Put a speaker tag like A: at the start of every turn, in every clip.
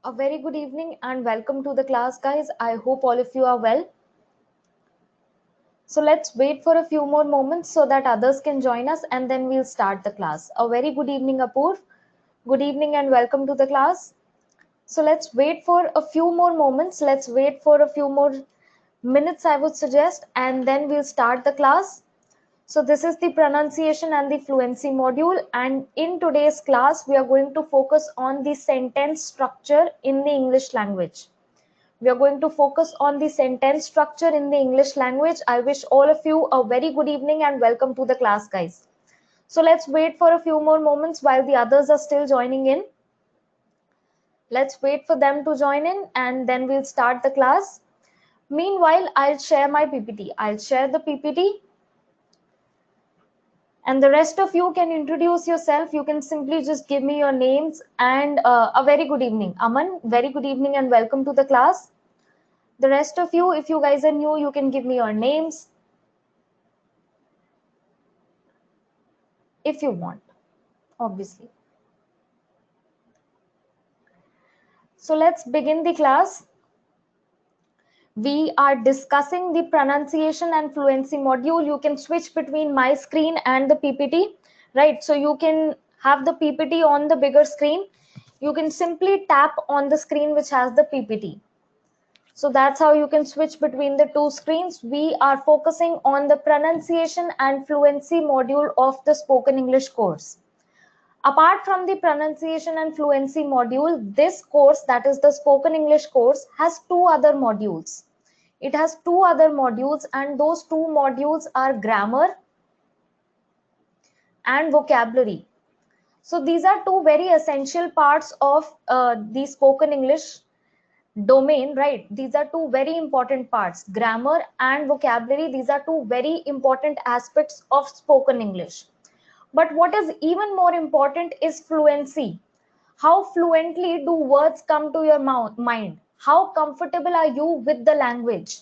A: A very good evening and welcome to the class, guys. I hope all of you are well. So let's wait for a few more moments so that others can join us and then we'll start the class. A very good evening, Apoor. Good evening and welcome to the class. So let's wait for a few more moments. Let's wait for a few more minutes, I would suggest, and then we'll start the class. So this is the pronunciation and the fluency module, and in today's class we are going to focus on the sentence structure in the English language. We are going to focus on the sentence structure in the English language. I wish all of you a very good evening and welcome to the class, guys. So let's wait for a few more moments while the others are still joining in. Let's wait for them to join in and then we'll start the class. Meanwhile, I'll share my PPT. I'll share the PPT. And the rest of you can introduce yourself. You can simply just give me your names and a very good evening. Aman, very good evening and welcome to the class. The rest of you, if you guys are new, you can give me your names if you want, obviously. So let's begin the class. We are discussing the pronunciation and fluency module. You can switch between my screen and the PPT, right? So you can have the PPT on the bigger screen. You can simply tap on the screen which has the PPT. So that's how you can switch between the two screens. We are focusing on the pronunciation and fluency module of the spoken English course. Apart from the pronunciation and fluency module, this course, that is the spoken English course, has two other modules. It has two other modules, and those two modules are grammar and vocabulary. So these are two very essential parts of the spoken English domain, right? These are two very important parts, grammar and vocabulary. These are two very important aspects of spoken English. But what is even more important is fluency. How fluently do words come to your mind? How comfortable are you with the language?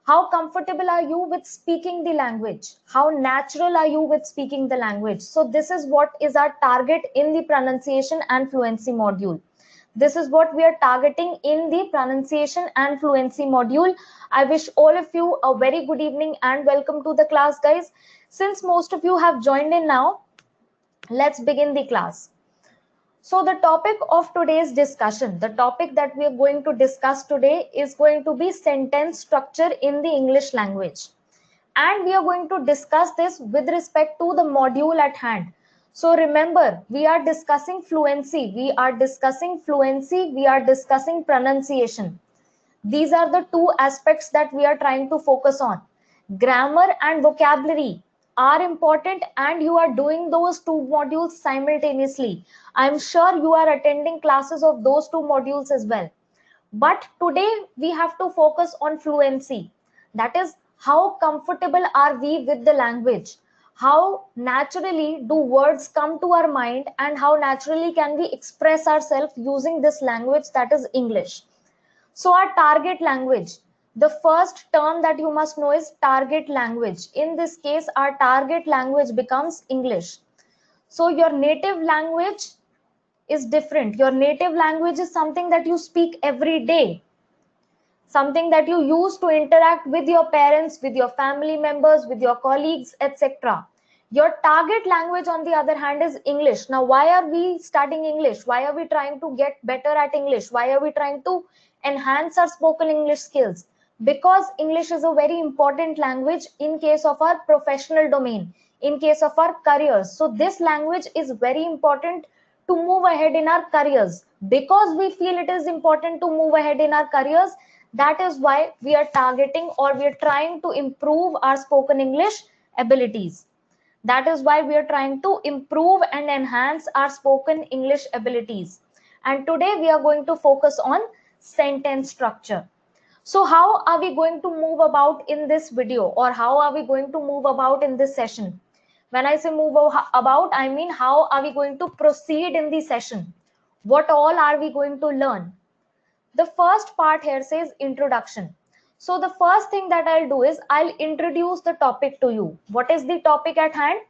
A: How comfortable are you with speaking the language? How natural are you with speaking the language? So this is what is our target in the pronunciation and fluency module. This is what we are targeting in the pronunciation and fluency module. I wish all of you a very good evening and welcome to the class, guys. Since most of you have joined in now, let's begin the class. So the topic of today's discussion, the topic that we are going to discuss today is going to be sentence structure in the English language. And we are going to discuss this with respect to the module at hand. So remember, we are discussing fluency, we are discussing fluency, we are discussing pronunciation. These are the two aspects that we are trying to focus on. Grammar and vocabulary are important, and you are doing those two modules simultaneously. I'm sure you are attending classes of those two modules as well. But today we have to focus on fluency. That is, how comfortable are we with the language? How naturally do words come to our mind, and how naturally can we express ourselves using this language, that is English. So our target language, the first term that you must know is target language. In this case, our target language becomes English. So your native language is different. Your native language is something that you speak every day, something that you use to interact with your parents, with your family members, with your colleagues, etc. Your target language, on the other hand, is English. Now, why are we studying English? Why are we trying to get better at English? Why are we trying to enhance our spoken English skills? Because English is a very important language in case of our professional domain, in case of our careers. So this language is very important to move ahead in our careers. Because we feel it is important to move ahead in our careers, that is why we are targeting, or we are trying to improve our spoken English abilities. That is why we are trying to improve and enhance our spoken English abilities. And today we are going to focus on sentence structure. So how are we going to move about in this video, or how are we going to move about in this session? When I say move about, I mean how are we going to proceed in the session? What all are we going to learn? The first part here says introduction. So the first thing that I'll do is I'll introduce the topic to you. What is the topic at hand?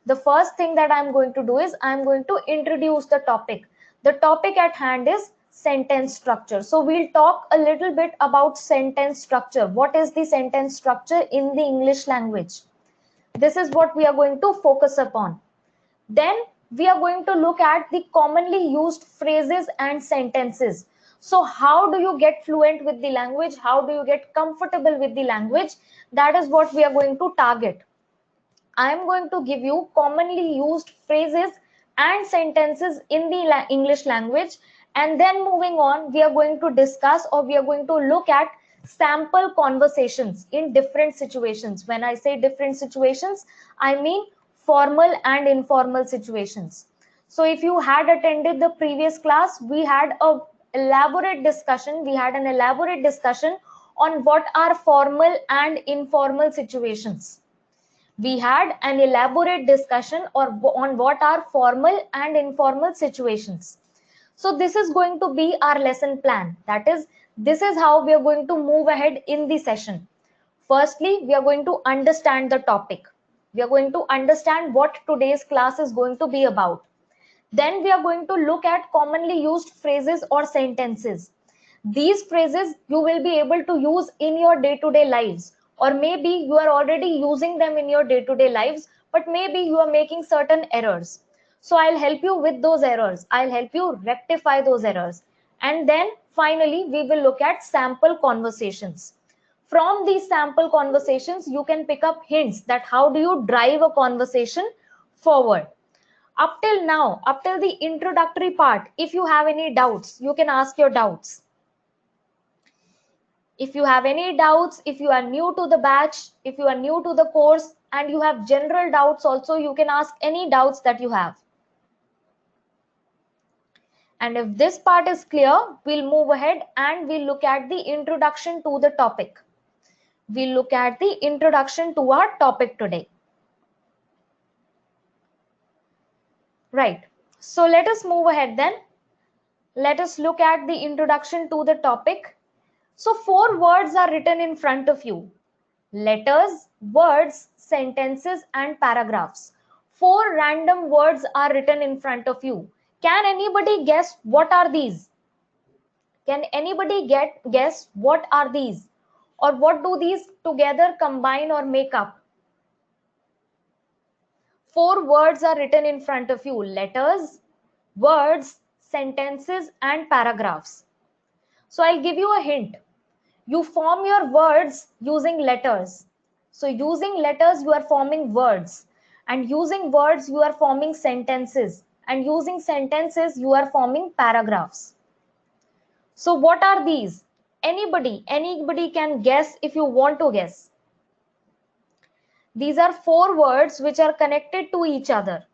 A: The first thing that I'm going to do is I'm going to introduce the topic. The topic at hand is sentence structure. So we'll talk a little bit about sentence structure. What is the sentence structure in the English language? This is what we are going to focus upon. Then we are going to look at the commonly used phrases and sentences. So how do you get fluent with the language? How do you get comfortable with the language? That is what we are going to target. I am going to give you commonly used phrases and sentences in the English language. And then moving on, we are going to discuss, or we are going to look at sample conversations in different situations. When I say different situations, I mean formal and informal situations. So if you had attended the previous class, we had an elaborate discussion on what are formal and informal situations. We had an elaborate discussion on what are formal and informal situations. So this is going to be our lesson plan. That is, this is how we are going to move ahead in the session. Firstly, we are going to understand the topic. We are going to understand what today's class is going to be about. Then we are going to look at commonly used phrases or sentences. These phrases you will be able to use in your day-to-day lives, or maybe you are already using them in your day-to-day lives, but maybe you are making certain errors. So I'll help you with those errors. I'll help you rectify those errors. And then finally, we will look at sample conversations. From these sample conversations, you can pick up hints that how do you drive a conversation forward. Up till now, up till the introductory part, if you have any doubts, you can ask your doubts. If you have any doubts, if you are new to the batch, if you are new to the course, and you have general doubts also, you can ask any doubts that you have. And if this part is clear, we'll move ahead and we'll look at the introduction to the topic. We'll look at the introduction to our topic today. Right. So let us move ahead then. Let us look at the introduction to the topic. So 4 words are written in front of you. Letters, words, sentences, and paragraphs. 4 random words are written in front of you. Can anybody guess what are these? Can anybody guess what are these? Or what do these together combine or make up? 4 words are written in front of you. Letters, words, sentences, and paragraphs. So I'll give you a hint. You form your words using letters. So using letters, you are forming words. And using words, you are forming sentences. And using sentences, you are forming paragraphs. So what are these? Anybody can guess if you want to guess. These are 4 words which are connected to each other.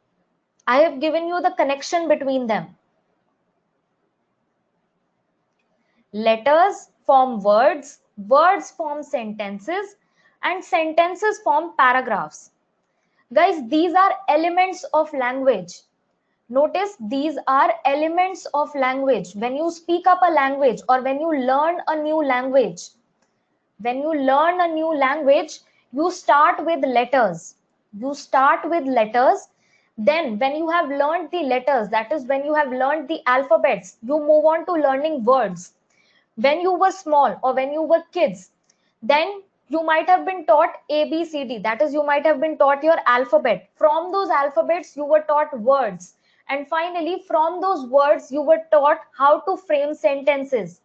A: I have given you the connection between them. Letters form words, words form sentences, and sentences form paragraphs. Guys, these are elements of language. Notice these are elements of language. When you speak up a language or when you learn a new language, you start with letters. Then when you have learned the letters, that is when you have learned the alphabets, you move on to learning words. When you were small or when you were kids, then you might have been taught A, B, C, D. That is, you might have been taught your alphabet. From those alphabets, you were taught words. And finally, from those words, you were taught how to frame sentences.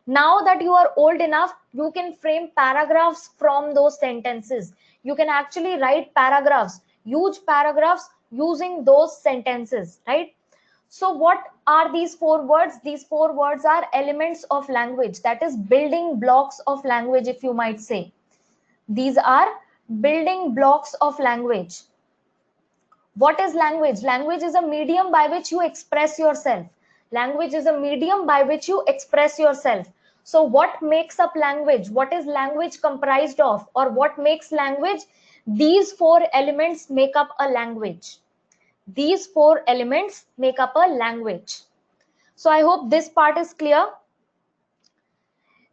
A: Now that you are old enough, you can frame paragraphs from those sentences. You can actually write paragraphs, huge paragraphs using those sentences, right? So what are these 4 words? These 4 words are elements of language, that is building blocks of language, if you might say. These are building blocks of language. What is language? Language is a medium by which you express yourself. Language is a medium by which you express yourself. So what makes up language? What is language comprised of? Or what makes language? These 4 elements make up a language. These 4 elements make up a language. So I hope this part is clear.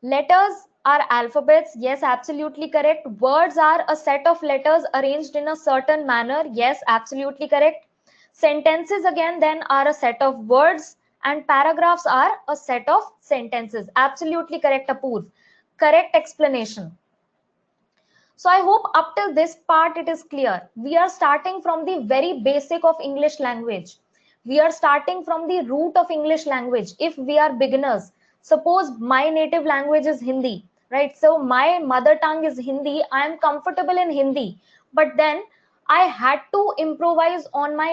A: Letters are alphabets. Yes, absolutely correct. Words are a set of letters arranged in a certain manner. Yes, absolutely correct. Sentences again then are a set of words. and paragraphs are a set of sentences. Absolutely correct, Apurv. Correct explanation. So I hope up till this part it is clear. We are starting from the very basic of English language. We are starting from the root of English language. If we are beginners, suppose my native language is Hindi, right? So my mother tongue is Hindi. I am comfortable in Hindi, but then I had to improvise on my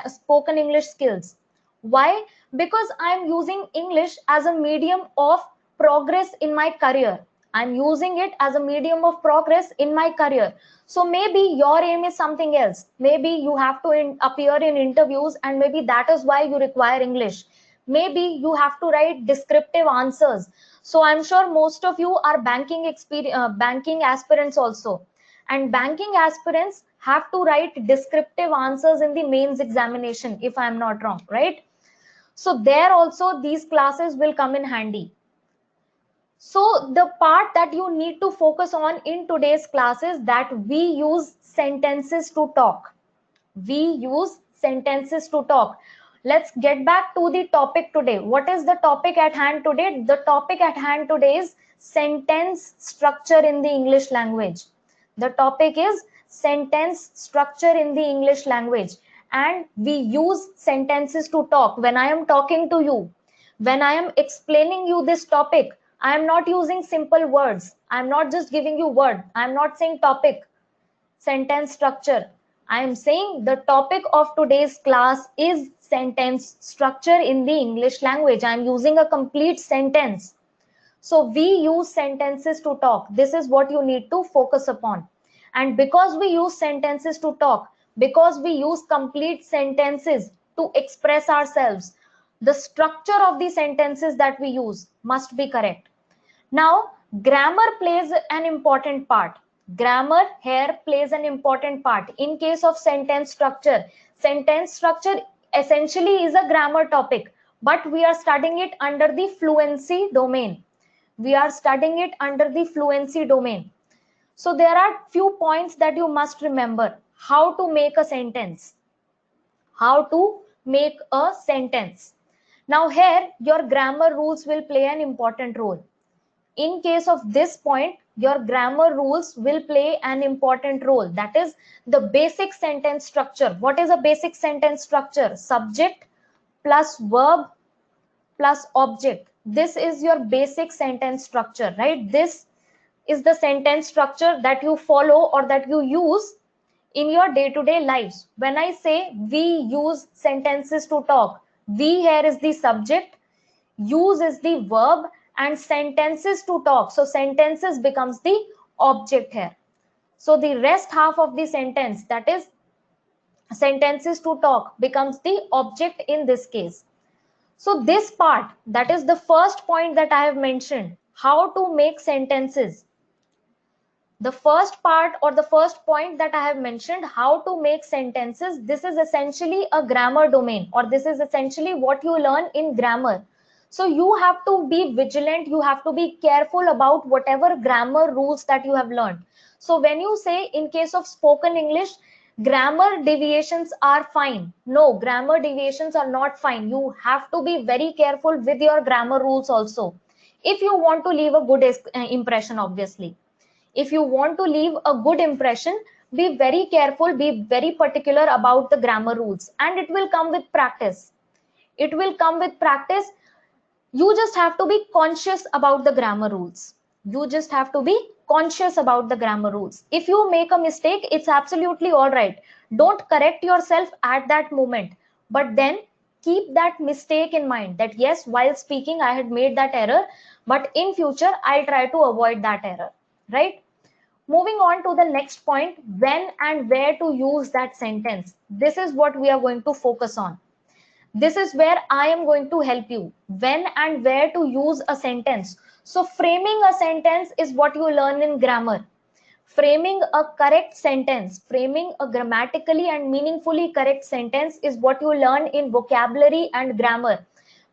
A: spoken English skills. Why? Because I am using English as a medium of progress in my career. I'm using it as a medium of progress in my career. So maybe your aim is something else. Maybe you have to appear in interviews, and maybe that is why you require English. Maybe you have to write descriptive answers. So I'm sure most of you are banking aspirants also. And banking aspirants have to write descriptive answers in the mains examination, if I'm not wrong, right? So there also these classes will come in handy. So the part that you need to focus on in today's class is that we use sentences to talk. We use sentences to talk. Let's get back to the topic today. What is the topic at hand today? The topic at hand today is sentence structure in the English language. The topic is sentence structure in the English language. And we use sentences to talk. When I am talking to you, when I am explaining you this topic, I am not using simple words. I am not just giving you word. I am not saying topic, sentence structure. I am saying the topic of today's class is sentence structure in the English language. I am using a complete sentence. So we use sentences to talk. This is what you need to focus upon. And because we use sentences to talk, because we use complete sentences to express ourselves, the structure of the sentences that we use must be correct. Now, grammar plays an important part. Grammar here plays an important part. In case of sentence structure essentially is a grammar topic, but we are studying it under the fluency domain. We are studying it under the fluency domain. So there are few points that you must remember. How to make a sentence. How to make a sentence. Now here, your grammar rules will play an important role. In case of this point, your grammar rules will play an important role. That is the basic sentence structure. What is a basic sentence structure? Subject plus verb plus object. This is your basic sentence structure, right? This is the sentence structure that you follow or that you use in your day-to-day lives. When I say we use sentences to talk, we here is the subject, use is the verb, and sentences to talk. So sentences becomes the object here. So the rest half of the sentence, that is sentences to talk, becomes the object in this case. So this part, that is the first point that I have mentioned, how to make sentences. The first part or the first point that I have mentioned, how to make sentences, this is essentially a grammar domain, or this is essentially what you learn in grammar. So you have to be vigilant, you have to be careful about whatever grammar rules that you have learned. So when you say in case of spoken English, grammar deviations are fine. No, grammar deviations are not fine. You have to be very careful with your grammar rules also, if you want to leave a good impression, obviously. If you want to leave a good impression, be very careful, be very particular about the grammar rules, and it will come with practice. It will come with practice. You just have to be conscious about the grammar rules. You just have to be conscious about the grammar rules. If you make a mistake, it's absolutely all right. Don't correct yourself at that moment, but then keep that mistake in mind that yes, while speaking, I had made that error, but in future, I'll try to avoid that error, right? Moving on to the next point, when and where to use that sentence. This is what we are going to focus on. This is where I am going to help you. When and where to use a sentence. So framing a sentence is what you learn in grammar. Framing a correct sentence, framing a grammatically and meaningfully correct sentence is what you learn in vocabulary and grammar.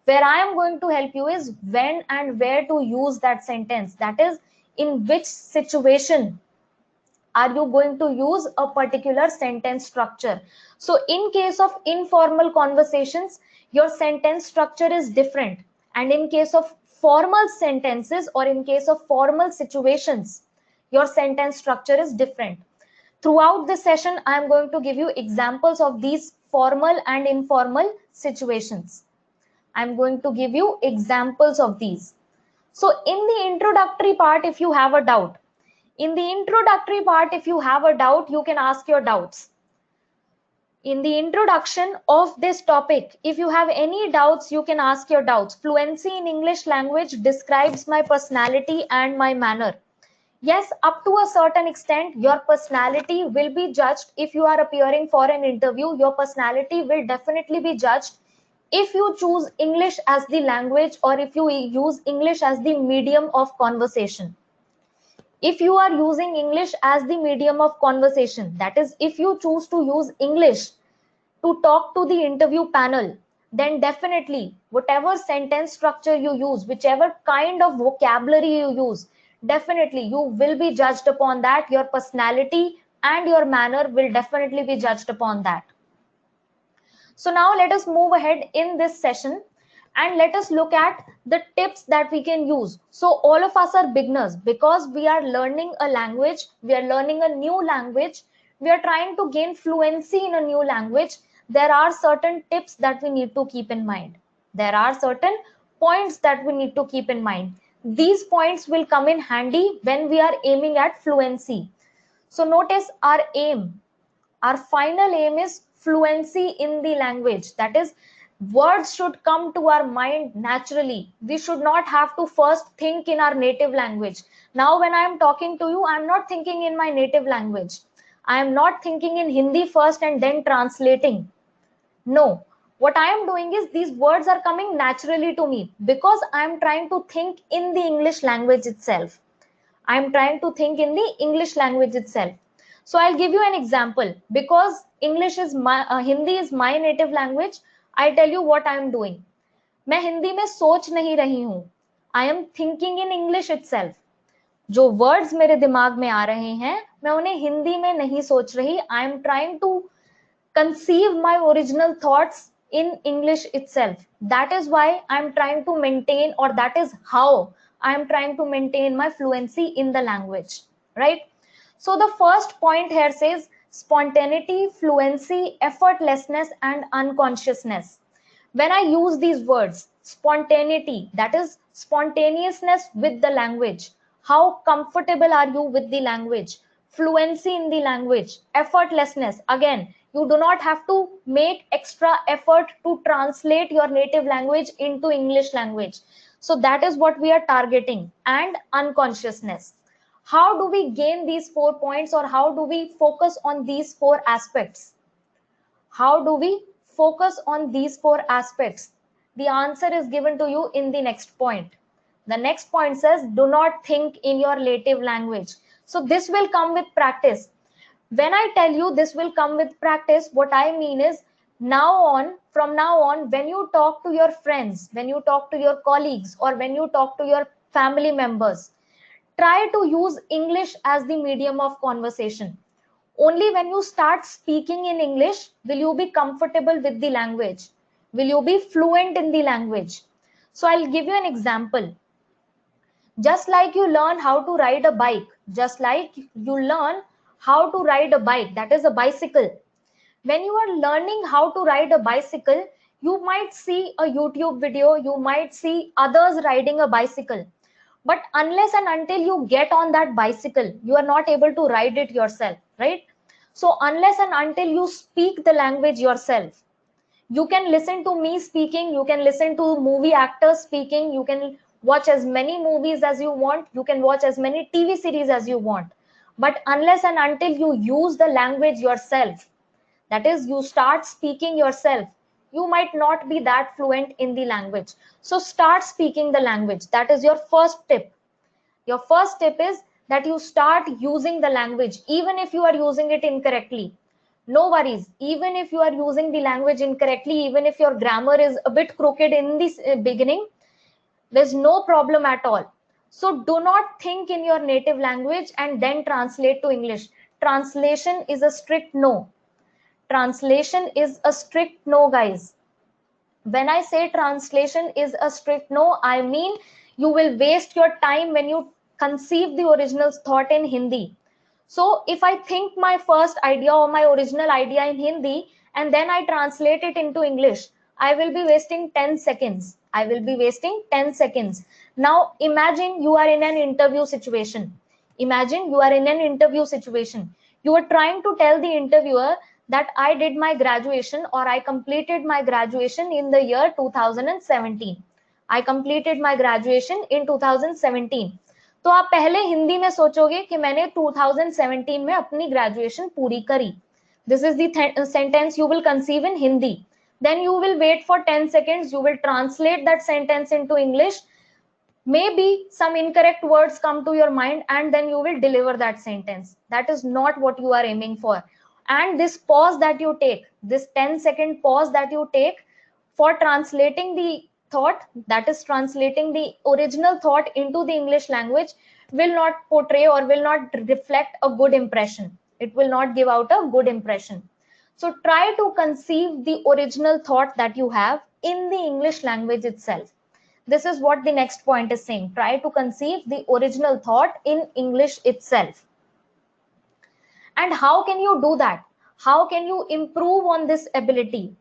A: Where I am going to help you is when and where to use that sentence. That is, in which situation are you going to use a particular sentence structure. So in case of informal conversations, your sentence structure is different, and in case of formal sentences or in case of formal situations, your sentence structure is different. Throughout this session, I am going to give you examples of these formal and informal situations. I'm going to give you examples of these. So in the introductory part, if you have a doubt, you can ask your doubts. In the introduction of this topic, if you have any doubts, you can ask your doubts. Fluency in English language describes my personality and my manner. Yes, up to a certain extent, your personality will be judged. If you are appearing for an interview, your personality will definitely be judged if you choose English as the language or if you use English as the medium of conversation. If you are using English as the medium of conversation, that is, if you choose to use English to talk to the interview panel, then definitely whatever sentence structure you use, whichever kind of vocabulary you use, definitely you will be judged upon that. Your personality and your manner will definitely be judged upon that. So now let us move ahead in this session and let us look at the tips that we can use. So all of us are beginners because we are learning a language, we are learning a new language, we are trying to gain fluency in a new language. There are certain tips that we need to keep in mind. There are certain points that we need to keep in mind. These points will come in handy when we are aiming at fluency. So notice our aim. Our final aim is fluency in the language. That is, words should come to our mind naturally. We should not have to first think in our native language. Now, when I am talking to you, I am not thinking in my native language. I am not thinking in Hindi first and then translating. No. What I am doing is these words are coming naturally to me because I am trying to think in the English language itself. I am trying to think in the English language itself. So I'll give you an example. Because Hindi is my native language, I tell you what I am doing. मैं हिंदी में सोच नहीं रही हूँ. I am thinking in English itself. जो words मेरे दिमाग में आ रहे हैं, मैं उन्हें हिंदी में नहीं सोच रही. I am trying to conceive my original thoughts in English itself. That is why I am trying to maintain, or that is how I am trying to maintain my fluency in the language, right? So the first point here says spontaneity, fluency, effortlessness, and unconsciousness. When I use these words, spontaneity, that is spontaneousness with the language. How comfortable are you with the language? Fluency in the language, effortlessness. Again, you do not have to make extra effort to translate your native language into English language. So that is what we are targeting. And unconsciousness. How do we gain these 4 points, or how do we focus on these 4 aspects? How do we focus on these 4 aspects? The answer is given to you in the next point. The next point says, do not think in your native language. So this will come with practice. When I tell you this will come with practice, what I mean is from now on, when you talk to your friends, when you talk to your colleagues, or when you talk to your family members, try to use English as the medium of conversation. Only when you start speaking in English will you be comfortable with the language. Will you be fluent in the language? So I'll give you an example. Just like you learn how to ride a bike, that is a bicycle. When you are learning how to ride a bicycle, you might see a YouTube video, you might see others riding a bicycle. But unless and until you get on that bicycle, you are not able to ride it yourself, right? So unless and until you speak the language yourself, you can listen to me speaking, you can listen to movie actors speaking, you can watch as many movies as you want, you can watch as many TV series as you want. But unless and until you use the language yourself, that is, you start speaking yourself, you might not be that fluent in the language. So start speaking the language. That is your first tip. Your first tip is that you start using the language, even if you are using it incorrectly. No worries. Even if you are using the language incorrectly, even if your grammar is a bit crooked in the beginning, there's no problem at all. So do not think in your native language and then translate to English. translation is a strict no. Translation is a strict no, guys. When I say translation is a strict no, I mean you will waste your time when you conceive the original thought in Hindi. So if I think my first idea or my original idea in Hindi and then I translate it into English, I will be wasting 10 seconds. I will be wasting 10 seconds. Now imagine you are in an interview situation. Imagine you are in an interview situation. You are trying to tell the interviewer that I did my graduation or I completed my graduation in the year 2017. I completed my graduation in 2017. तो आप पहले हिंदी में सोचोगे कि मैंने 2017 में अपनी graduation पूरी करी. This is the sentence you will conceive in Hindi. Then you will wait for 10 seconds. You will translate that sentence into English. Maybe some incorrect words come to your mind and then you will deliver that sentence. That is not what you are aiming for. And this pause that you take, this 10-second pause that you take for translating the thought, that is translating the original thought into the English language, will not portray or will not reflect a good impression. It will not give out a good impression. So try to conceive the original thought that you have in the English language itself. This is what the next point is saying. Try to conceive the original thought in English itself. And how can you do that? How can you improve on this ability?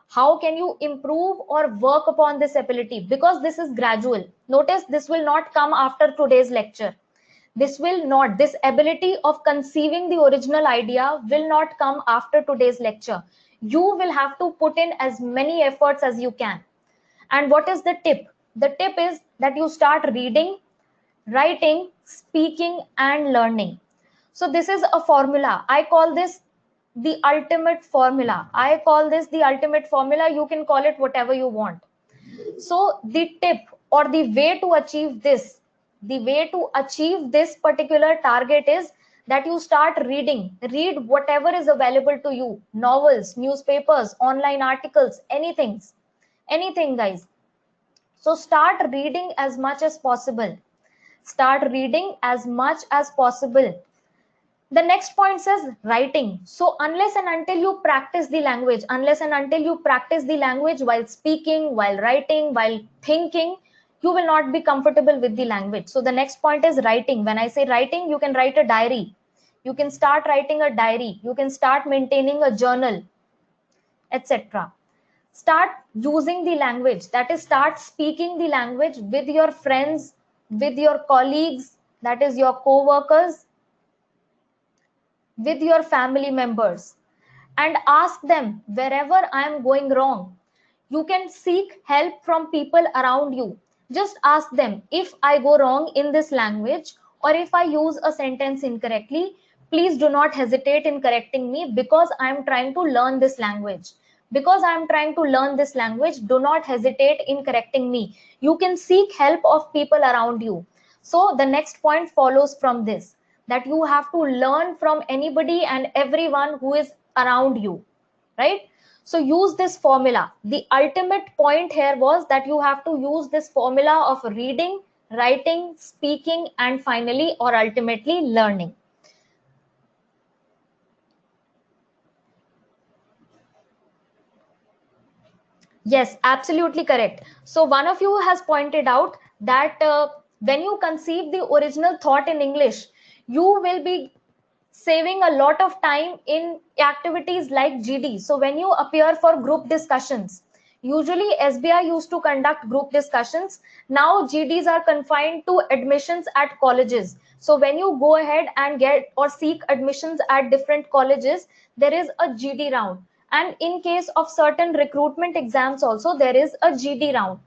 A: How can you improve or work upon this ability? Because this is gradual. Notice this will not come after today's lecture. This ability of conceiving the original idea will not come after today's lecture. You will have to put in as many efforts as you can. And what is the tip? The tip is that you start reading, writing, speaking, and learning. So this is a formula. I call this the ultimate formula. I call this the ultimate formula. You can call it whatever you want. So the tip or the way to achieve this, particular target is that you start reading. Read whatever is available to you. Novels, newspapers, online articles, anything, guys. So start reading as much as possible. Start reading as much as possible. The next point says writing. So unless and until you practice the language, while speaking, while writing, while thinking, you will not be comfortable with the language. So the next point is writing. When I say writing, you can write a diary. You can start writing a diary. You can start maintaining a journal, etc. Start using the language, that is start speaking the language with your friends, with your colleagues, that is your co-workers, with your family members, and ask them wherever I am going wrong. You can seek help from people around you. Just ask them, if I go wrong in this language or if I use a sentence incorrectly, please do not hesitate in correcting me because I am trying to learn this language. Because I am trying to learn this language, do not hesitate in correcting me. You can seek help of people around you. So the next point follows from this, that you have to learn from anybody and everyone who is around you, right? So use this formula. The ultimate point here was that you have to use this formula of reading, writing, speaking, and finally or ultimately learning. Yes, absolutely correct. So one of you has pointed out that when you conceive the original thought in English, you will be saving a lot of time in activities like GD. So when you appear for group discussions, usually SBI used to conduct group discussions. Now GDs are confined to admissions at colleges. So when you go ahead and get or seek admissions at different colleges, there is a GD round. And in case of certain recruitment exams also, there is a GD round.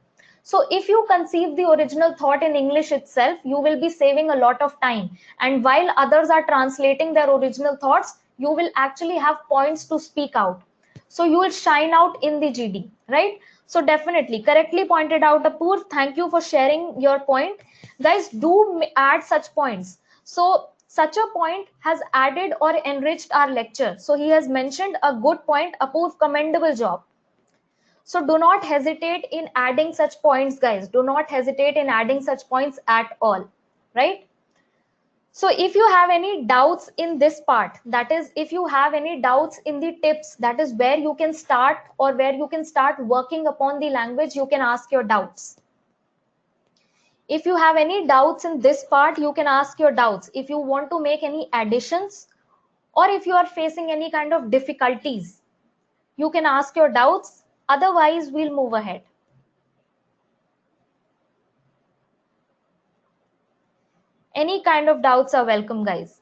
A: So if you conceive the original thought in English itself, you will be saving a lot of time. And while others are translating their original thoughts, you will actually have points to speak out. So you will shine out in the GD, right? So definitely, correctly pointed out, Apoor. Thank you for sharing your point. Guys, do add such points. So such a point has added or enriched our lecture. So he has mentioned a good point. Apoor, commendable job. So do not hesitate in adding such points, guys. Do not hesitate in adding such points at all, right? So if you have any doubts in this part, that is, if you have any doubts in the tips, that is where you can start or where you can start working upon the language, you can ask your doubts. If you have any doubts in this part, you can ask your doubts. If you want to make any additions or if you are facing any kind of difficulties, you can ask your doubts. Otherwise, we'll move ahead. Any kind of doubts are welcome, guys.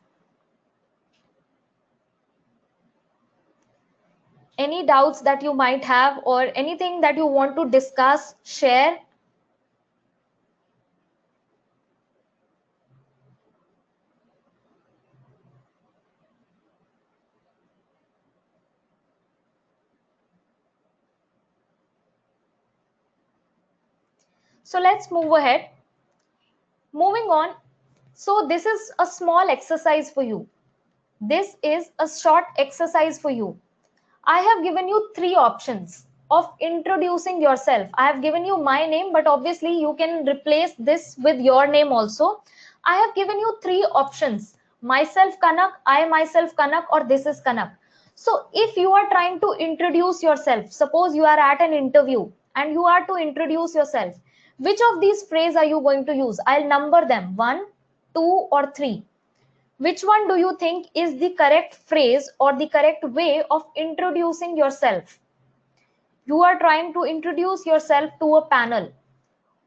A: Any doubts that you might have or anything that you want to discuss, share. So let's move ahead. Moving on. So this is a small exercise for you. This is a short exercise for you. I have given you 3 options of introducing yourself. I have given you my name, but obviously you can replace this with your name also. I have given you 3 options. Myself Kanak, I myself Kanak, or this is Kanak. So if you are trying to introduce yourself, suppose you are at an interview and you are to introduce yourself, which of these phrases are you going to use? I'll number them 1, 2, or 3. Which one do you think is the correct phrase or the correct way of introducing yourself? You are trying to introduce yourself to a panel,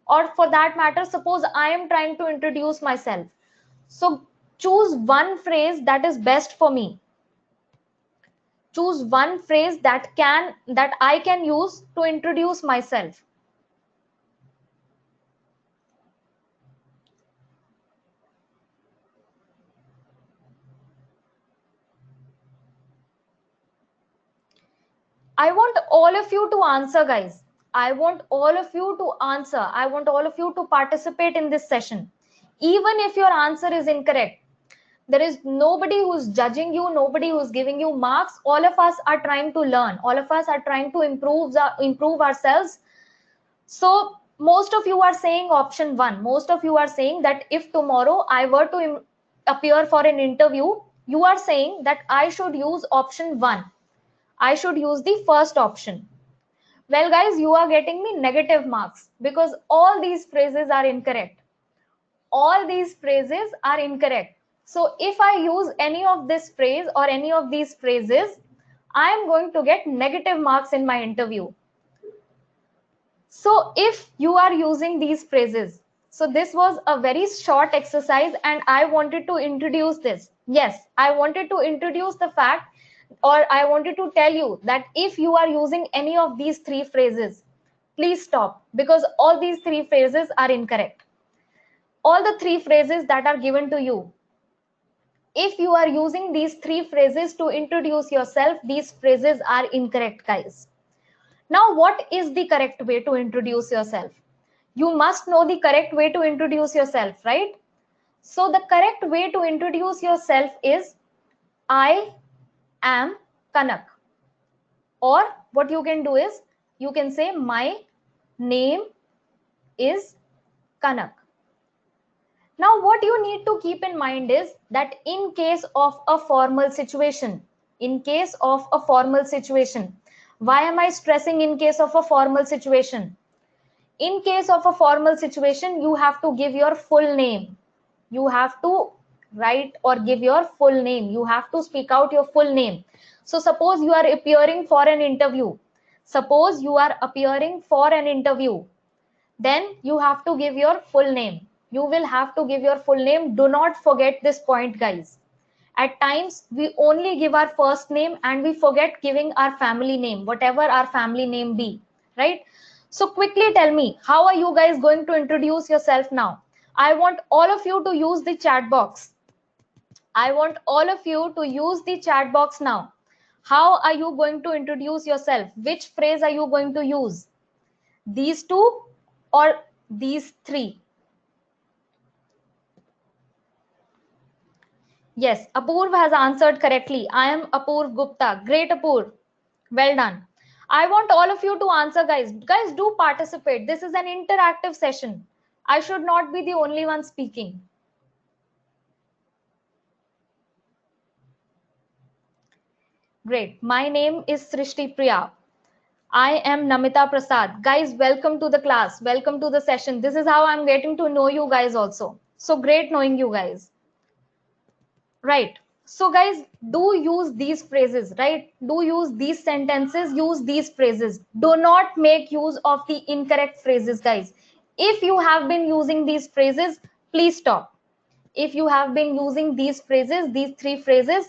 A: or for that matter, suppose I am trying to introduce myself. So choose one phrase that is best for me. Choose one phrase that I can use to introduce myself. I want all of you to answer, guys. I want all of you to answer. I want all of you to participate in this session. Even if your answer is incorrect, there is nobody who's judging you, nobody who's giving you marks. All of us are trying to learn. All of us are trying to improve ourselves. So most of you are saying option 1. Most of you are saying that if tomorrow I were to appear for an interview, you are saying that I should use option 1. I should use the first option. Well, guys, you are getting me negative marks because all these phrases are incorrect. All these phrases are incorrect. So if I use any of this phrase or any of these phrases, I am going to get negative marks in my interview. So if you are using these phrases, so this was a very short exercise and I wanted to introduce this. Yes, I wanted to introduce the fact, or I wanted to tell you that if you are using any of these 3 phrases, please stop, because all these 3 phrases are incorrect. All the 3 phrases that are given to you, if you are using these 3 phrases to introduce yourself, these phrases are incorrect, guys. Now, what is the correct way to introduce yourself? You must know the correct way to introduce yourself, right? So the correct way to introduce yourself is I am Kanak. Or what you can do is you can say my name is Kanak. Now what you need to keep in mind is that in case of a formal situation, why am I stressing in case of a formal situation? In case of a formal situation, you have to give your full name. You have to write or give your full name. You have to speak out your full name. So suppose you are appearing for an interview. Then you have to give your full name. You will have to give your full name. Do not forget this point, guys. At times, we only give our first name and we forget giving our family name, whatever our family name be, right? So quickly tell me, how are you guys going to introduce yourself now? I want all of you to use the chat box. I want all of you to use the chat box now. How are you going to introduce yourself? Which phrase are you going to use? These 2 or these 3? Yes, Apurv has answered correctly. I am Apurv Gupta. Great, Apurv. Well done. I want all of you to answer, guys. Guys, do participate. This is an interactive session. I should not be the only one speaking. Great. My name is Srishti Priya. I am Namita Prasad. Guys, welcome to the class. Welcome to the session. This is how I'm getting to know you guys also. So great knowing you guys. Right. So guys, do use these phrases, right? Do use these sentences, use these phrases. Do not make use of the incorrect phrases, guys. If you have been using these phrases, please stop. If you have been using these phrases, these three phrases,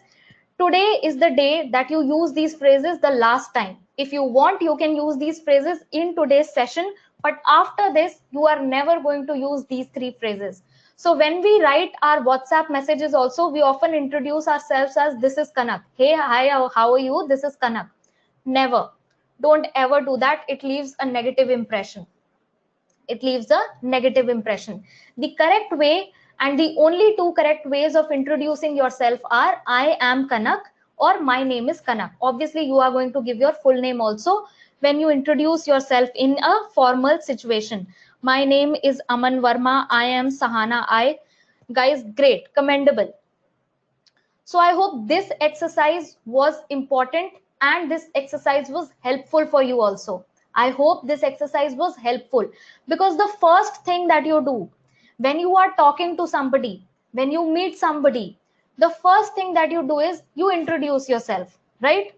A: today is the day that you use these phrases the last time. If you want, you can use these phrases in today's session, but after this, you are never going to use these three phrases. So when we write our WhatsApp messages also, we often introduce ourselves as this is Kanak. Hey, hi, how are you? This is Kanak. Never. Don't ever do that. It leaves a negative impression. It leaves a negative impression. The correct way and the only two correct ways of introducing yourself are I am Kanak or my name is Kanak. Obviously, you are going to give your full name also when you introduce yourself in a formal situation. My name is Aman Verma. I am Sahana. Guys, great, commendable. So I hope this exercise was important and this exercise was helpful for you also. I hope this exercise was helpful because the first thing that you do when you are talking to somebody, when you meet somebody, the first thing that you do is you introduce yourself, right?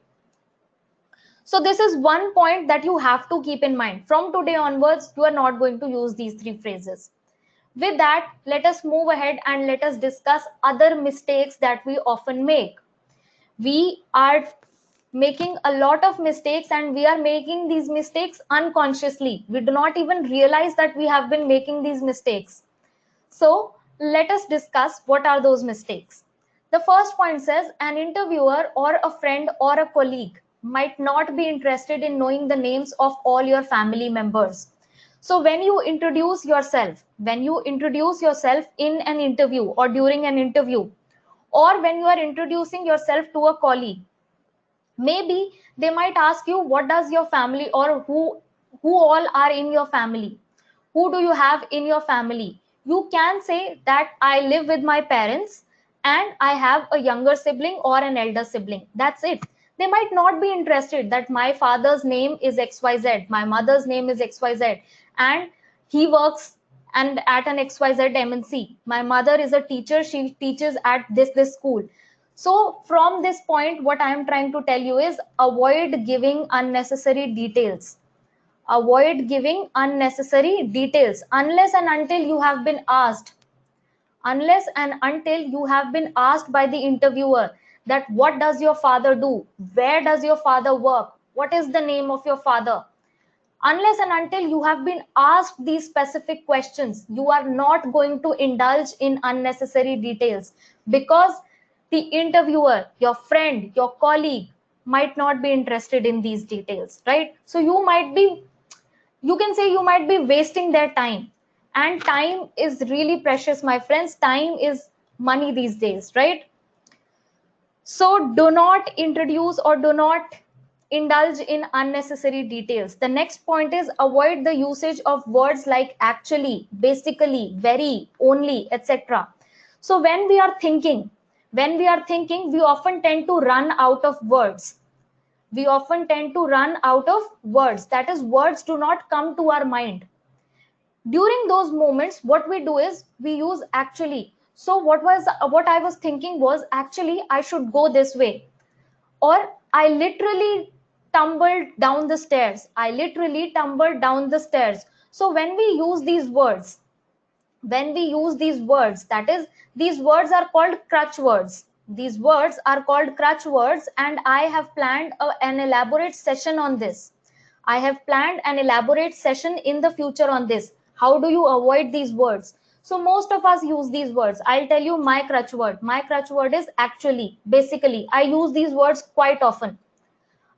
A: So this is one point that you have to keep in mind. From today onwards, you are not going to use these three phrases. With that, let us move ahead and let us discuss other mistakes that we often make. We are making a lot of mistakes and we are making these mistakes unconsciously. We do not even realize that we have been making these mistakes. So let us discuss what are those mistakes. The first point says an interviewer or a friend or a colleague might not be interested in knowing the names of all your family members. So when you introduce yourself, in an interview or during an interview, or when you are introducing yourself to a colleague, maybe they might ask you what does your family or who all are in your family, who do you have in your family. You can say that I live with my parents and I have a younger sibling or an elder sibling. That's it. They might not be interested that my father's name is XYZ, my mother's name is XYZ, and he works and at an XYZ MNC. My mother is a teacher, she teaches at this school. So from this point, what I am trying to tell you is avoid giving unnecessary details. Avoid giving unnecessary details unless and until you have been asked. Unless and until you have been asked by the interviewer that what does your father do? Where does your father work? What is the name of your father? Unless and until you have been asked these specific questions, you are not going to indulge in unnecessary details because the interviewer, your friend, your colleague might not be interested in these details, right? So you can say you might be wasting their time, and time is really precious, my friends. Time is money these days, right? So do not introduce or do not indulge in unnecessary details. The next point is avoid the usage of words like actually, basically, very, only, etc. So when we are thinking, we often tend to run out of words. We often tend to run out of words. That is, words do not come to our mind. During those moments, what we do is we use actually. So what I was thinking was actually I should go this way, or I literally tumbled down the stairs. I literally tumbled down the stairs. So when we use these words, that is, these words are called crutch words. These words are called crutch words, and I have planned an elaborate session on this. I have planned an elaborate session in the future on this. How do you avoid these words? So most of us use these words. I'll tell you my crutch word. My crutch word is actually, basically. I use these words quite often.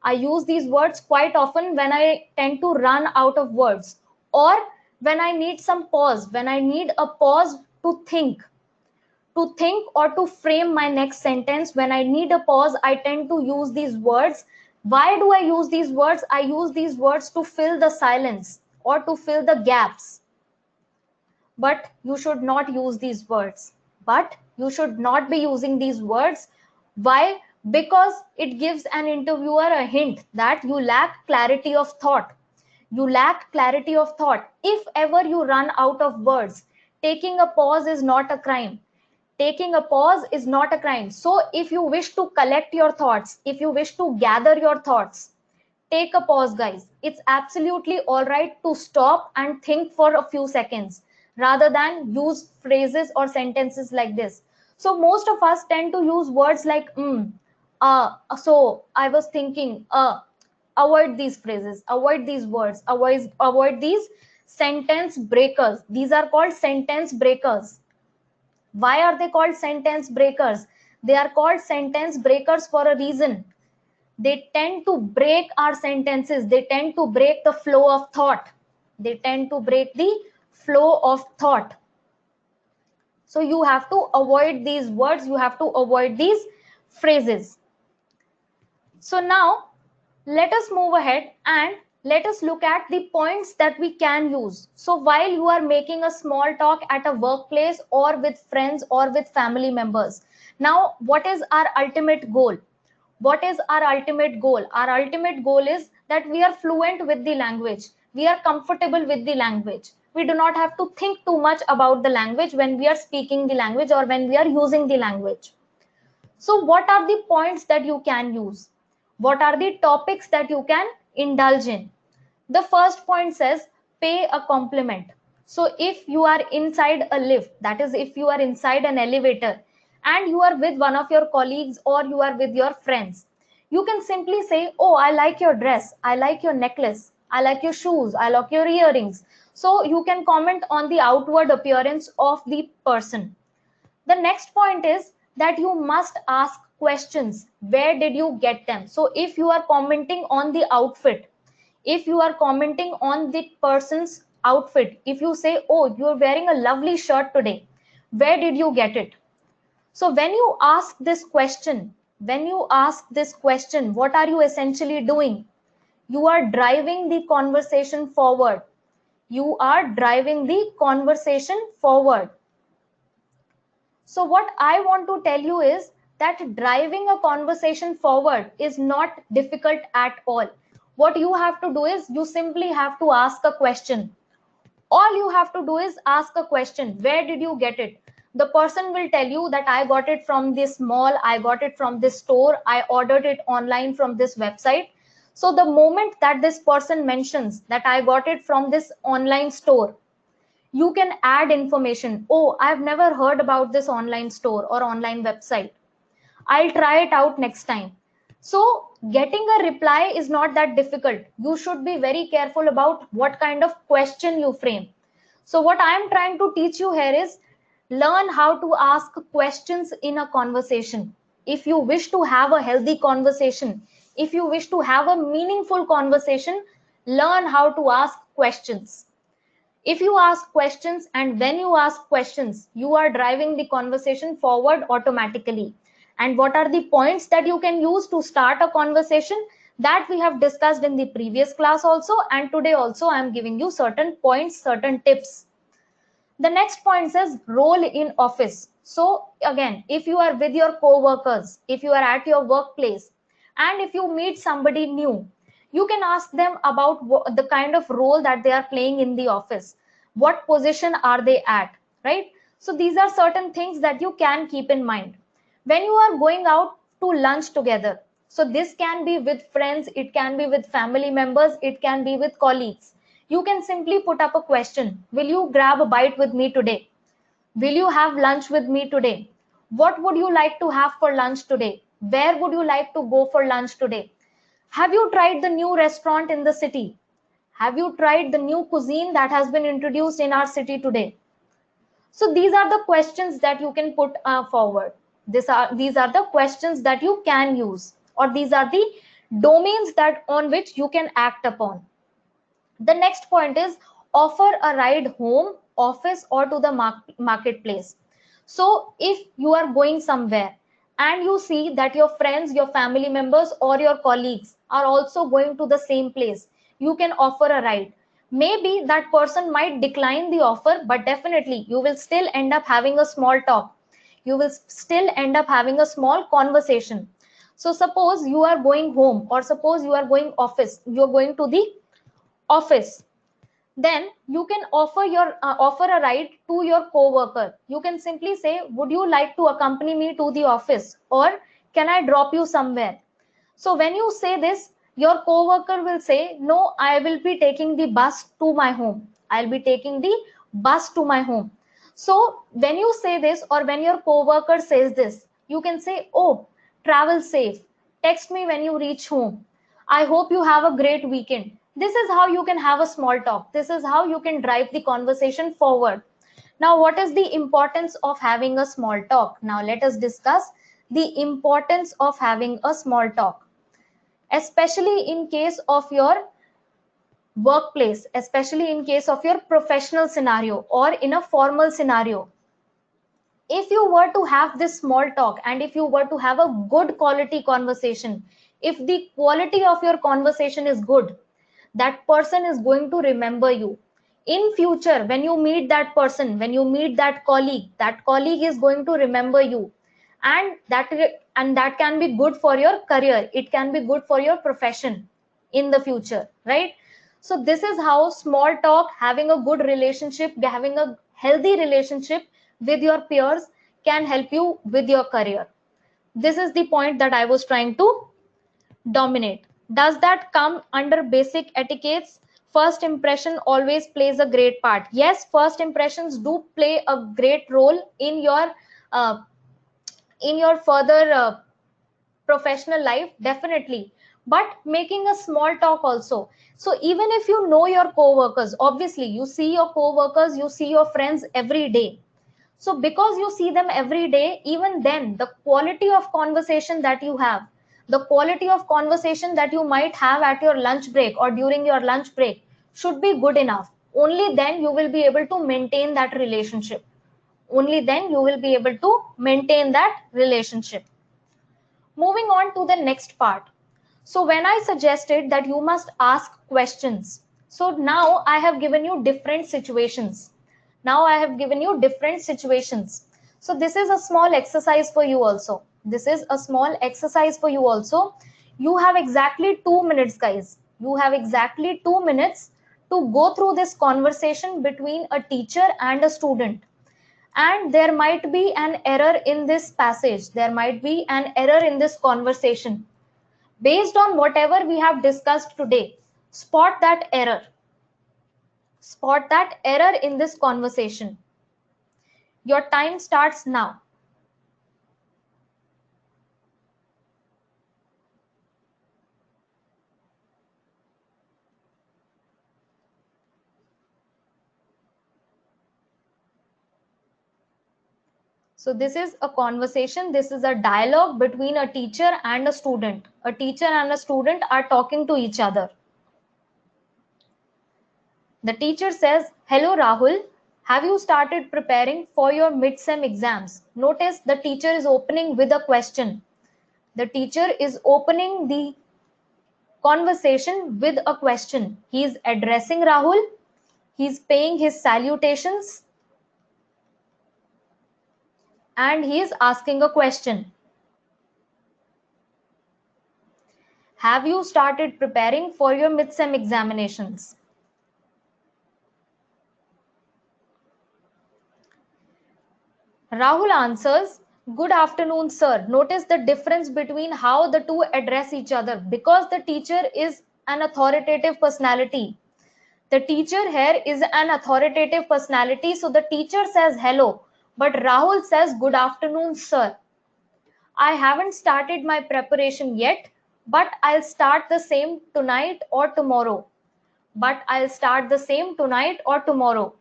A: I use these words quite often when I tend to run out of words, or when I need some pause, when I need a pause to think or to frame my next sentence. When I need a pause, I tend to use these words. Why do I use these words? I use these words to fill the silence or to fill the gaps. But you should not use these words. But you should not be using these words. Why? because it gives an interviewer a hint that you lack clarity of thought. You lack clarity of thought. If ever you run out of words, taking a pause is not a crime. Taking a pause is not a crime. So if you wish to collect your thoughts, if you wish to gather your thoughts, take a pause, guys. It's absolutely all right to stop and think for a few seconds rather than use phrases or sentences like this. So most of us tend to use words like so I was thinking, avoid these phrases, avoid these words, avoid these sentence breakers. These are called sentence breakers. Why are they called sentence breakers? They are called sentence breakers for a reason. They tend to break our sentences. They tend to break the flow of thought. They tend to break the flow of thought. So you have to avoid these words. You have to avoid these phrases. So now let us move ahead and let us look at the points that we can use. So while you are making a small talk at a workplace or with friends or with family members, now what is our ultimate goal? What is our ultimate goal? Our ultimate goal is that we are fluent with the language. We are comfortable with the language. We do not have to think too much about the language when we are speaking the language or when we are using the language. So what are the points that you can use? What are the topics that you can indulge in? The first point says pay a compliment. So if you are inside a lift, that is if you are inside an elevator and you are with one of your colleagues or you are with your friends, you can simply say, oh, I like your dress, I like your necklace, I like your shoes, I like your earrings. So you can comment on the outward appearance of the person. The next point is that you must ask questions. Where did you get them? So if you are commenting on the outfit, if you are commenting on the person's outfit, if you say, oh, you're wearing a lovely shirt today, where did you get it? So when you ask this question, what are you essentially doing? You are driving the conversation forward. You are driving the conversation forward. So what I want to tell you is that driving a conversation forward is not difficult at all. What you have to do is you simply have to ask a question. All you have to do is ask a question. Where did you get it? The person will tell you that I got it from this mall, I got it from this store, I ordered it online from this website. So the moment that this person mentions that I got it from this online store, you can add information. Oh, I've never heard about this online store or online website. I'll try it out next time. So getting a reply is not that difficult. You should be very careful about what kind of question you frame. So what I'm trying to teach you here is learn how to ask questions in a conversation. If you wish to have a healthy conversation, if you wish to have a meaningful conversation, learn how to ask questions. If you ask questions and when you ask questions, you are driving the conversation forward automatically. And what are the points that you can use to start a conversation? That we have discussed in the previous class also, and today also I am giving you certain points, certain tips. The next point says role in office. So again, if you are with your co-workers, if you are at your workplace, and if you meet somebody new, you can ask them about the kind of role that they are playing in the office. What position are they at, right? So these are certain things that you can keep in mind. When you are going out to lunch together, so this can be with friends, it can be with family members, it can be with colleagues. You can simply put up a question. Will you grab a bite with me today? Will you have lunch with me today? What would you like to have for lunch today? Where would you like to go for lunch today? Have you tried the new restaurant in the city? Have you tried the new cuisine that has been introduced in our city today? So these are the questions that you can put forward. These are the questions that you can use, or these are the domains that on which you can act upon. The next point is offer a ride home, office, or to the marketplace. So if you are going somewhere and you see that your friends, your family members, or your colleagues are also going to the same place, you can offer a ride. Maybe that person might decline the offer, but definitely you will still end up having a small talk. You will still end up having a small conversation. So suppose you are going home, or suppose you are going office, you're going to the office, then you can offer a ride to your coworker. You can simply say, would you like to accompany me to the office, or can I drop you somewhere? So when you say this, your coworker will say, no, I will be taking the bus to my home. I'll be taking the bus to my home. So when you say this, or when your coworker says this, you can say, oh, travel safe. Text me when you reach home. I hope you have a great weekend. This is how you can have a small talk. This is how you can drive the conversation forward. Now, what is the importance of having a small talk? Now, let us discuss the importance of having a small talk, especially in case of your workplace, especially in case of your professional scenario or in a formal scenario. If you were to have this small talk, and if you were to have a good quality conversation, if the quality of your conversation is good, that person is going to remember you in future. When you meet that person, when you meet that colleague is going to remember you, and that can be good for your career, it can be good for your profession in the future, right? So this is how small talk, having a good relationship, having a healthy relationship with your peers, can help you with your career. This is the point that I was trying to dominate. Does that come under basic etiquettes? First impression always plays a great part. Yes, first impressions do play a great role uh, in your further professional life, definitely. But making a small talk also. So even if you know your co-workers, obviously you see your co-workers, you see your friends every day. So because you see them every day, even then, the quality of conversation that you have, the quality of conversation that you might have at your lunch break or during your lunch break should be good enough. Only then you will be able to maintain that relationship. Only then you will be able to maintain that relationship. Moving on to the next part. So when I suggested that you must ask questions, so now I have given you different situations. Now I have given you different situations. So this is a small exercise for you also. This is a small exercise for you also. You have exactly 2 minutes, guys. You have exactly 2 minutes to go through this conversation between a teacher and a student. And there might be an error in this passage. There might be an error in this conversation. Based on whatever we have discussed today, spot that error. Spot that error in this conversation. Your time starts now. So this is a conversation. This is a dialogue between a teacher and a student. A teacher and a student are talking to each other. The teacher says, hello Rahul, have you started preparing for your mid-sem exams? Notice the teacher is opening with a question. The teacher is opening the conversation with a question. He is addressing Rahul. He is paying his salutations and he is asking a question. Have you started preparing for your mid-sem examinations? Rahul answers, good afternoon, sir. Notice the difference between how the two address each other, because the teacher is an authoritative personality. The teacher here is an authoritative personality. So the teacher says hello, but Rahul says good afternoon, sir. I haven't started my preparation yet, but I'll start the same tonight or tomorrow. But I'll start the same tonight or tomorrow.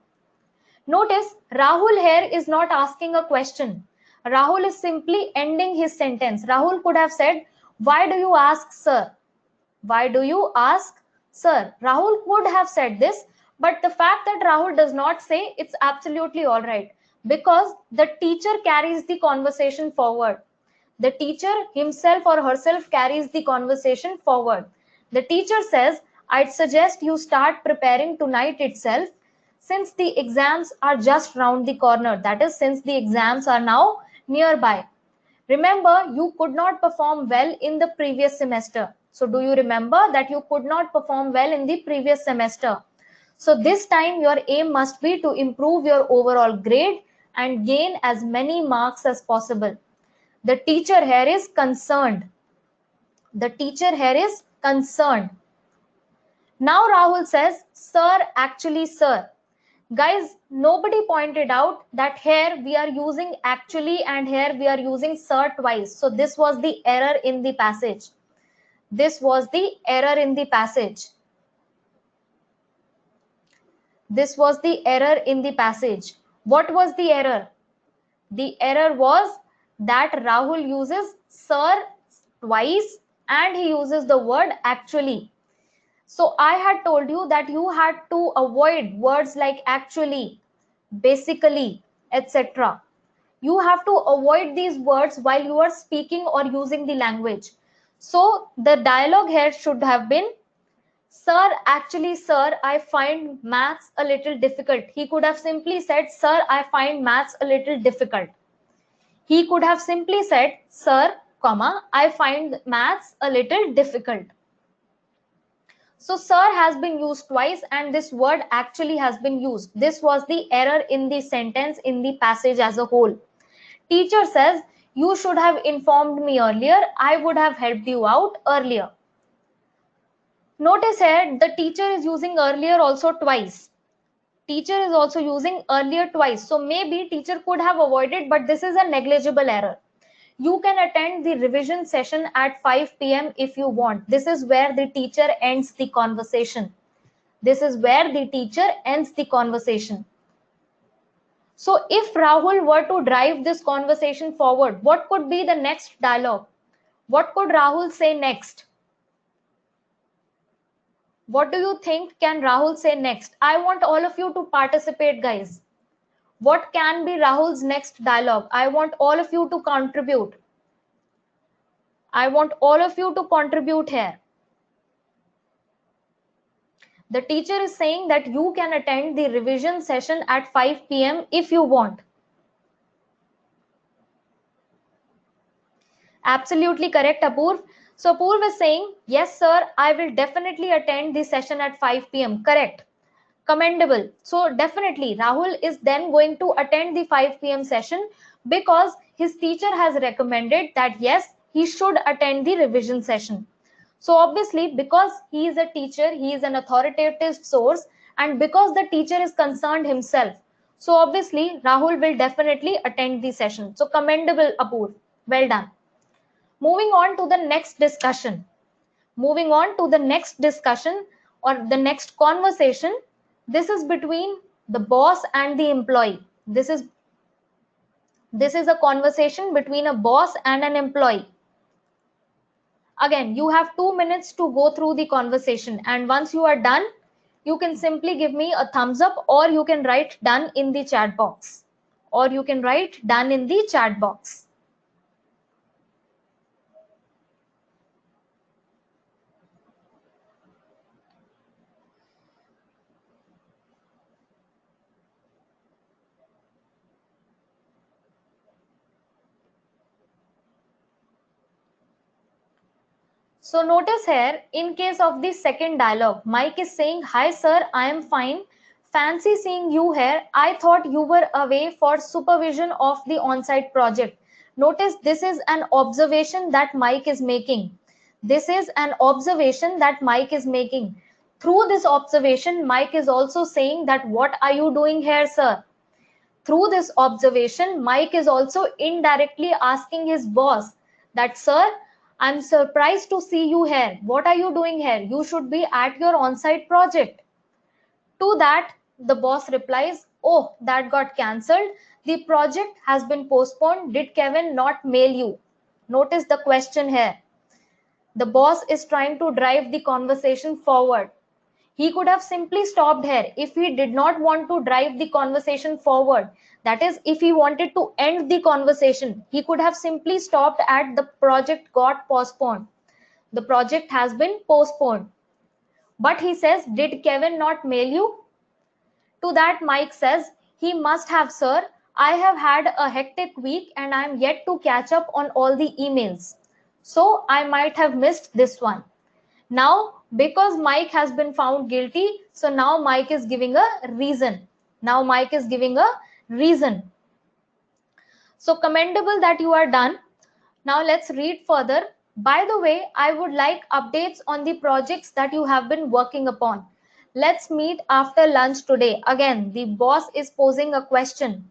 A: Notice Rahul here is not asking a question. Rahul is simply ending his sentence. Rahul could have said, why do you ask, sir? Why do you ask, sir? Rahul could have said this, but the fact that Rahul does not say, it's absolutely all right, because the teacher carries the conversation forward. The teacher himself or herself carries the conversation forward. The teacher says, I'd suggest you start preparing tonight itself, since the exams are just round the corner. That is, since the exams are now nearby. Remember, you could not perform well in the previous semester. So do you remember that you could not perform well in the previous semester? So this time your aim must be to improve your overall grade and gain as many marks as possible. The teacher here is concerned. The teacher here is concerned. Now Rahul says, sir, actually, sir. Guys, nobody pointed out that here we are using actually and here we are using sir twice. So this was the error in the passage. This was the error in the passage. This was the error in the passage. What was the error? The error was that Rahul uses sir twice and he uses the word actually. So I had told you that you had to avoid words like actually, basically, etc. You have to avoid these words while you are speaking or using the language. So the dialogue here should have been, sir, actually, sir, I find maths a little difficult. He could have simply said, sir, I find maths a little difficult. He could have simply said, sir, comma, I find maths a little difficult. So sir has been used twice and this word actually has been used. This was the error in the sentence, in the passage as a whole. Teacher says, you should have informed me earlier. I would have helped you out earlier. Notice here, the teacher is using earlier also twice. Teacher is also using earlier twice. So maybe teacher could have avoided, but this is a negligible error. You can attend the revision session at 5 p.m. if you want. This is where the teacher ends the conversation. This is where the teacher ends the conversation. So if Rahul were to drive this conversation forward, what could be the next dialogue? What could Rahul say next? What do you think can Rahul say next? I want all of you to participate, guys. What can be Rahul's next dialogue? I want all of you to contribute. I want all of you to contribute here. The teacher is saying that you can attend the revision session at 5 p.m. if you want. Absolutely correct, Apurv. So Apurv is saying, yes, sir, I will definitely attend the session at 5 p.m. Correct. Commendable. So definitely Rahul is then going to attend the 5 p.m. session because his teacher has recommended that yes, he should attend the revision session. So obviously, because he is a teacher, he is an authoritative source, and because the teacher is concerned himself, so obviously Rahul will definitely attend the session. So commendable, Apurv. Well done. Moving on to the next discussion. Moving on to the next discussion or the next conversation. This is between the boss and the employee. This is a conversation between a boss and an employee. Again, you have 2 minutes to go through the conversation, and once you are done, you can simply give me a thumbs up, or you can write done in the chat box. Or you can write done in the chat box. So notice here, in case of the second dialogue, Mike is saying, hi sir, I am fine. Fancy seeing you here. I thought you were away for supervision of the on-site project. Notice this is an observation that Mike is making. This is an observation that Mike is making. Through this observation, Mike is also saying that what are you doing here, sir? Through this observation, Mike is also indirectly asking his boss that, sir, I'm surprised to see you here. What are you doing here? You should be at your on-site project. To that, the boss replies, oh, that got cancelled. The project has been postponed. Did Kevin not mail you? Notice the question here. The boss is trying to drive the conversation forward. He could have simply stopped here if he did not want to drive the conversation forward. That is, if he wanted to end the conversation, he could have simply stopped at the project got postponed. The project has been postponed. But he says, did Kevin not mail you? To that, Mike says, he must have, sir. I have had a hectic week and I am yet to catch up on all the emails. So I might have missed this one. Now, because Mike has been found guilty, so now Mike is giving a reason. Now Mike is giving a reason. So commendable that you are done. Now let's read further. By the way, I would like updates on the projects that you have been working upon. Let's meet after lunch today. Again, the boss is posing a question.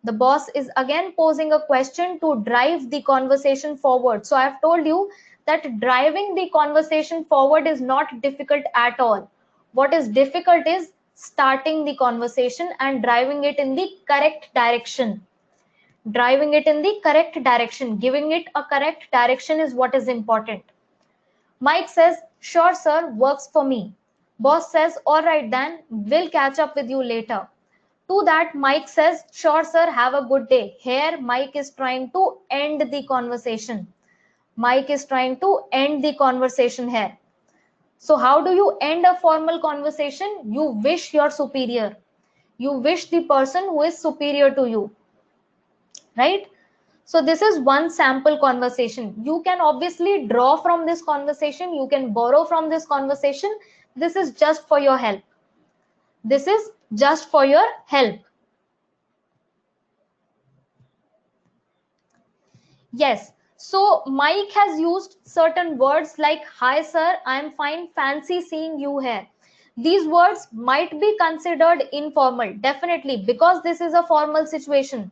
A: The boss is again posing a question to drive the conversation forward. So I've told you that driving the conversation forward is not difficult at all. What is difficult is starting the conversation and driving it in the correct direction. Driving it in the correct direction, giving it a correct direction is what is important. Mike says, sure, sir, works for me. Boss says, all right, then we'll catch up with you later. To that, Mike says, sure, sir, have a good day. Here, Mike is trying to end the conversation. Mike is trying to end the conversation here. So, how do you end a formal conversation? You wish your superior. You wish the person who is superior to you, right? So this is one sample conversation. You can obviously draw from this conversation. You can borrow from this conversation. This is just for your help. This is just for your help. Yes. So Mike has used certain words like, hi sir, I am fine, fancy seeing you here. These words might be considered informal, definitely, because this is a formal situation.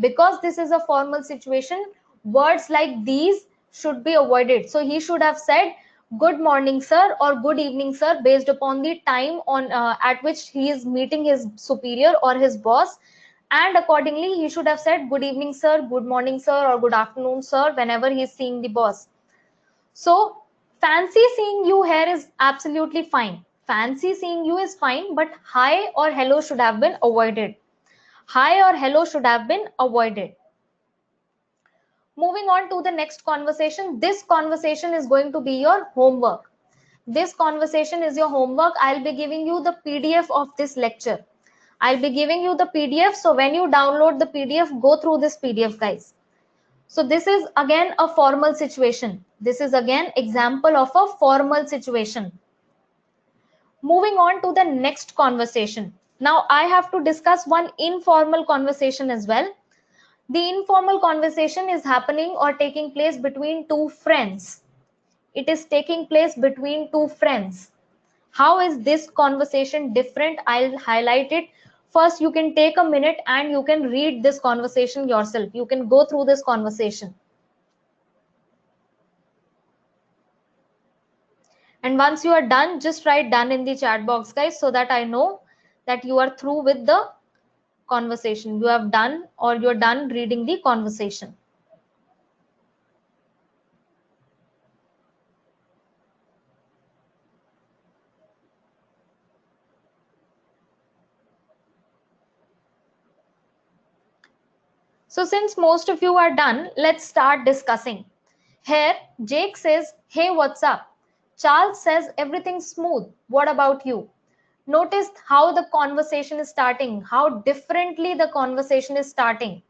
A: Because this is a formal situation, words like these should be avoided. So he should have said good morning sir or good evening sir based upon the time on at which he is meeting his superior or his boss, and accordingly he should have said good evening sir, good morning sir, or good afternoon sir whenever he is seeing the boss. So fancy seeing you here is absolutely fine. Fancy seeing you is fine, but hi or hello should have been avoided. Hi or hello should have been avoided. Moving on to the next conversation. This conversation is going to be your homework. This conversation is your homework. I'll be giving you the PDF of this lecture. I'll be giving you the PDF. So when you download the PDF, go through this PDF, guys. So this is again a formal situation. This is again example of a formal situation. Moving on to the next conversation. Now I have to discuss one informal conversation as well. The informal conversation is happening or taking place between two friends. It is taking place between two friends. How is this conversation different? I'll highlight it. First, you can take a minute and you can read this conversation yourself. You can go through this conversation. And once you are done, just write done in the chat box, guys, so that I know that you are through with the conversation. You have done or you're done reading the conversation. So since most of you are done, let's start discussing. Here, Jake says, hey, what's up? Charles says, everything's smooth. What about you? Notice how the conversation is starting, how differently the conversation is starting.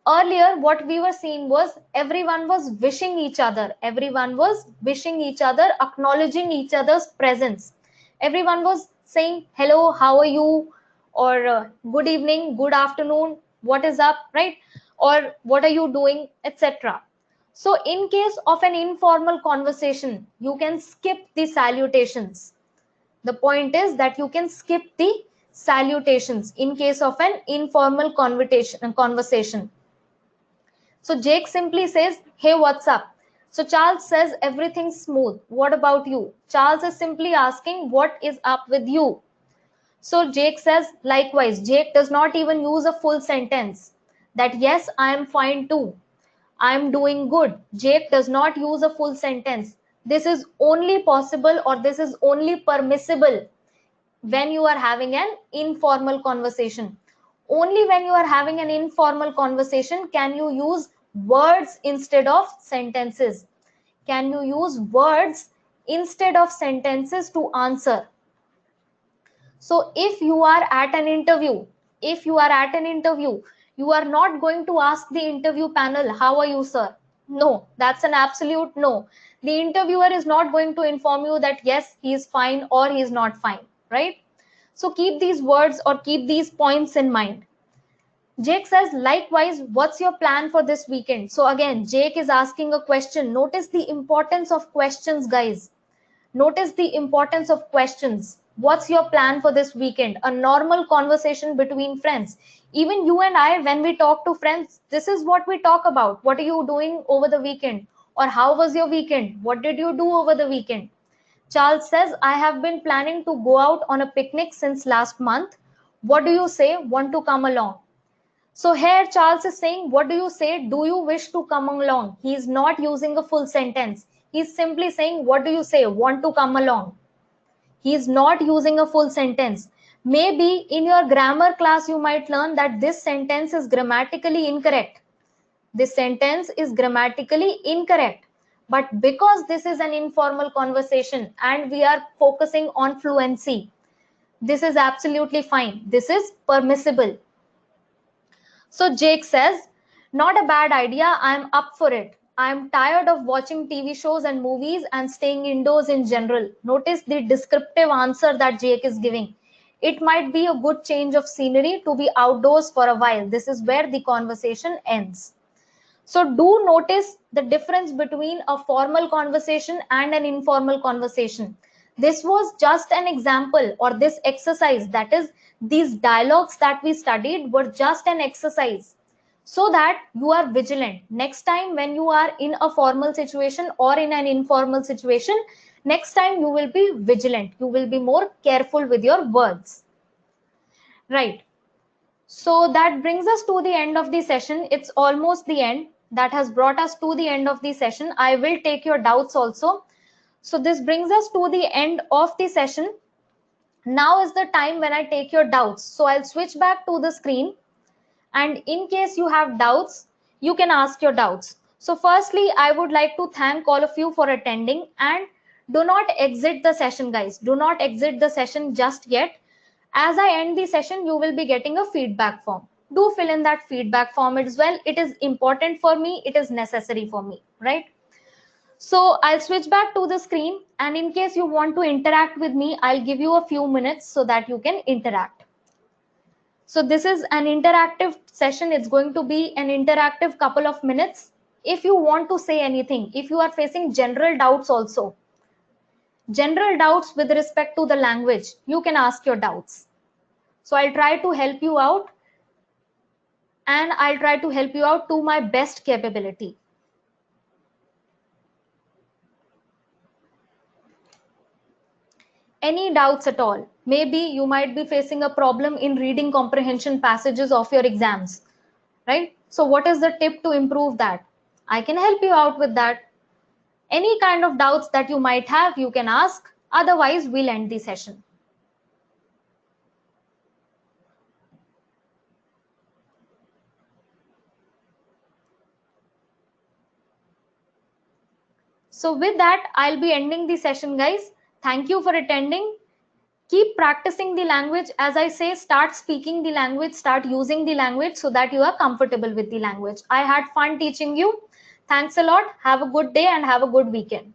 A: Earlier, what we were seeing was everyone was wishing each other. Everyone was wishing each other, acknowledging each other's presence. Everyone was saying, hello, how are you? Or good evening, good afternoon, what is up, right? Or what are you doing, etc. So in case of an informal conversation, you can skip the salutations. The point is that you can skip the salutations in case of an informal conversation. So Jake simply says, hey, what's up? So Charles says, everything's smooth. What about you? Charles is simply asking, what is up with you? So Jake says, likewise. Jake does not even use a full sentence that, yes, I am fine too. I am doing good. Jake does not use a full sentence. This is only possible or this is only permissible when you are having an informal conversation. Only when you are having an informal conversation can you use words instead of sentences. Can you use words instead of sentences to answer? So if you are at an interview If you are at an interview, you are not going to ask the interview panel, how are you, sir? No, that's an absolute no. The interviewer is not going to inform you that yes, he is fine or he is not fine, right? So keep these words or keep these points in mind. Jake says, likewise, what's your plan for this weekend? So again, Jake is asking a question. Notice the importance of questions, guys. Notice the importance of questions. What's your plan for this weekend? A normal conversation between friends. Even you and I, when we talk to friends, this is what we talk about. What are you doing over the weekend? Or how was your weekend? What did you do over the weekend? Charles says, I have been planning to go out on a picnic since last month. What do you say? Want to come along? So here Charles is saying, what do you say? Do you wish to come along? He is not using a full sentence. He's simply saying, what do you say? Want to come along? He is not using a full sentence. Maybe in your grammar class, you might learn that this sentence is grammatically incorrect. This sentence is grammatically incorrect. But because this is an informal conversation and we are focusing on fluency, this is absolutely fine. This is permissible. So Jake says, not a bad idea. I'm up for it. I'm tired of watching TV shows and movies and staying indoors in general. Notice the descriptive answer that Jake is giving. It might be a good change of scenery to be outdoors for a while. This is where the conversation ends. So do notice the difference between a formal conversation and an informal conversation. This was just an example, or this exercise, that is, these dialogues that we studied were just an exercise so that you are vigilant. Next time when you are in a formal situation or in an informal situation, next time you will be vigilant. You will be more careful with your words. Right. So that brings us to the end of the session. It's almost the end. That has brought us to the end of the session. I will take your doubts also. So this brings us to the end of the session. Now is the time when I take your doubts. So I'll switch back to the screen. And in case you have doubts, you can ask your doubts. So firstly, I would like to thank all of you for attending, and do not exit the session, guys. Do not exit the session just yet. As I end the session, you will be getting a feedback form. Do fill in that feedback form as well. It is important for me. It is necessary for me, right? So I'll switch back to the screen, and in case you want to interact with me, I'll give you a few minutes so that you can interact. So this is an interactive session. It's going to be an interactive couple of minutes. If you want to say anything, if you are facing general doubts also, general doubts with respect to the language, you can ask your doubts. So I'll try to help you out, and I'll try to help you out to my best capability. Any doubts at all? Maybe you might be facing a problem in reading comprehension passages of your exams, right? So what is the tip to improve that? I can help you out with that. Any kind of doubts that you might have, you can ask. Otherwise, we'll end the session. So with that, I'll be ending the session, guys. Thank you for attending. Keep practicing the language. As I say, start speaking the language, start using the language so that you are comfortable with the language. I had fun teaching you. Thanks a lot. Have a good day and have a good weekend.